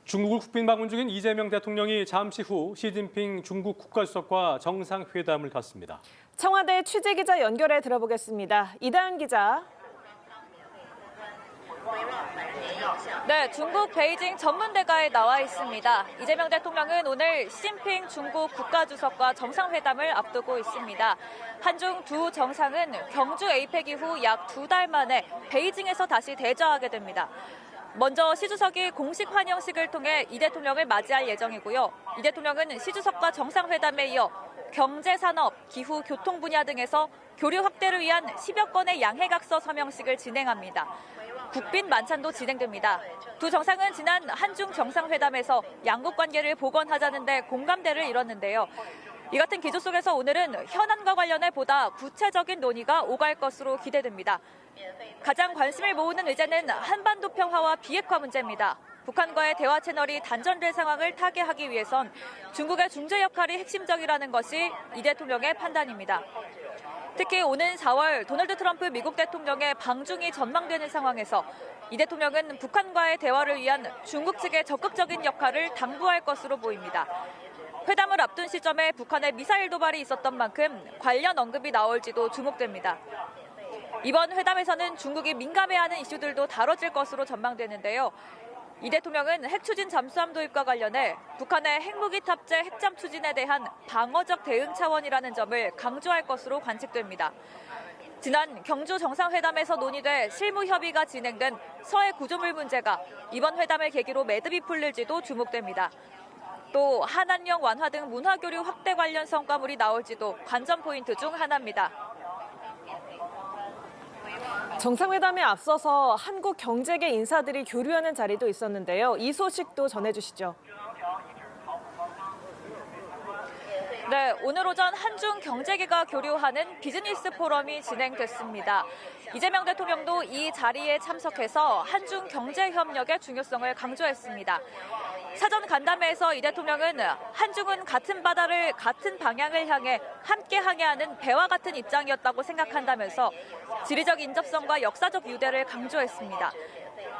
중국을 국빈 방문 중인 이재명 대통령이 잠시 후 시진핑 중국 국가주석과 정상회담을 갖습니다. 청와대 취재기자 연결해 들어보겠습니다. 이다은 기자. 네, 중국 베이징 전문대가에 나와 있습니다. 이재명 대통령은 오늘 시진핑 중국 국가주석과 정상회담을 앞두고 있습니다. 한중 두 정상은 경주 에이펙 이후 약 2달 만에 베이징에서 다시 대저하게 됩니다. 먼저 시 주석이 공식 환영식을 통해 이 대통령을 맞이할 예정이고요. 이 대통령은 시 주석과 정상회담에 이어 경제, 산업, 기후, 교통 분야 등에서 교류 확대를 위한 10여 건의 양해각서 서명식을 진행합니다. 국빈 만찬도 진행됩니다. 두 정상은 지난 한중 정상회담에서 양국 관계를 복원하자는 데 공감대를 이뤘는데요. 이 같은 기조 속에서 오늘은 현안과 관련해 보다 구체적인 논의가 오갈 것으로 기대됩니다. 가장 관심을 모으는 의제는 한반도 평화와 비핵화 문제입니다. 북한과의 대화 채널이 단절될 상황을 타개하기 위해선 중국의 중재 역할이 핵심적이라는 것이 이 대통령의 판단입니다. 특히 오는 4월 도널드 트럼프 미국 대통령의 방중이 전망되는 상황에서 이 대통령은 북한과의 대화를 위한 중국 측의 적극적인 역할을 당부할 것으로 보입니다. 회담을 앞둔 시점에 북한의 미사일 도발이 있었던 만큼 관련 언급이 나올지도 주목됩니다. 이번 회담에서는 중국이 민감해하는 이슈들도 다뤄질 것으로 전망되는데요. 이 대통령은 핵추진 잠수함 도입과 관련해 북한의 핵무기 탑재 핵잠 추진에 대한 방어적 대응 차원이라는 점을 강조할 것으로 관측됩니다. 지난 경주 정상회담에서 논의돼 실무 협의가 진행된 서해 구조물 문제가 이번 회담을 계기로 매듭이 풀릴지도 주목됩니다. 또 한한령 완화 등 문화교류 확대 관련 성과물이 나올지도 관전 포인트 중 하나입니다. 정상회담에 앞서서 한국 경제계 인사들이 교류하는 자리도 있었는데요. 이 소식도 전해주시죠. 네, 오늘 오전 한중 경제계가 교류하는 비즈니스 포럼이 진행됐습니다. 이재명 대통령도 이 자리에 참석해서 한중 경제 협력의 중요성을 강조했습니다. 사전 간담회에서 이 대통령은 한중은 같은 바다를 같은 방향을 향해 함께 항해하는 배와 같은 입장이었다고 생각한다면서 지리적 인접성과 역사적 유대를 강조했습니다.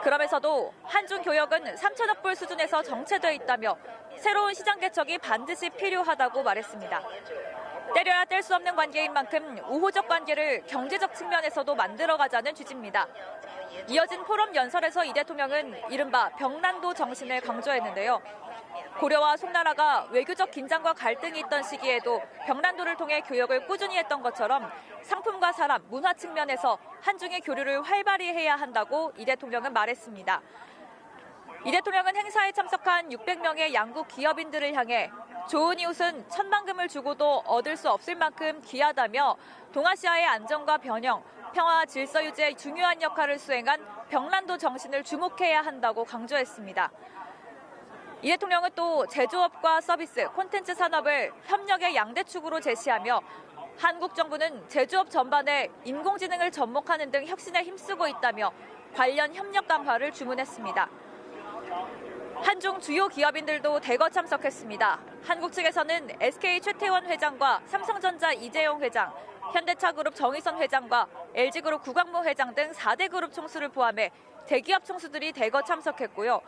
그러면서도 한중 교역은 3천억 불 수준에서 정체돼 있다며 새로운 시장 개척이 반드시 필요하다고 말했습니다. 때려야 뗄 수 없는 관계인 만큼 우호적 관계를 경제적 측면에서도 만들어가자는 취지입니다. 이어진 포럼 연설에서 이 대통령은 이른바 벽난도 정신을 강조했는데요. 고려와 송나라가 외교적 긴장과 갈등이 있던 시기에도 벽난도를 통해 교역을 꾸준히 했던 것처럼 상품과 사람, 문화 측면에서 한중의 교류를 활발히 해야 한다고 이 대통령은 말했습니다. 이 대통령은 행사에 참석한 600명의 양국 기업인들을 향해 좋은 이웃은 천만금을 주고도 얻을 수 없을 만큼 귀하다며 동아시아의 안정과 변형, 평화 질서 유지에 중요한 역할을 수행한 벽난도 정신을 주목해야 한다고 강조했습니다. 이 대통령은 또 제조업과 서비스, 콘텐츠 산업을 협력의 양대축으로 제시하며 한국 정부는 제조업 전반에 인공지능을 접목하는 등 혁신에 힘쓰고 있다며 관련 협력 강화를 주문했습니다. 한중 주요 기업인들도 대거 참석했습니다. 한국 측에서는 SK 최태원 회장과 삼성전자 이재용 회장, 현대차그룹 정의선 회장과 LG그룹 구광모 회장 등 4대 그룹 총수를 포함해 대기업 총수들이 대거 참석했고요.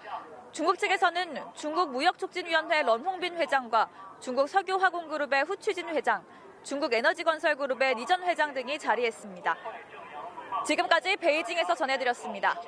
중국 측에서는 중국 무역촉진위원회 런홍빈 회장과 중국 석유화공그룹의 후취진 회장, 중국 에너지건설그룹의 리전 회장 등이 자리했습니다. 지금까지 베이징에서 전해드렸습니다.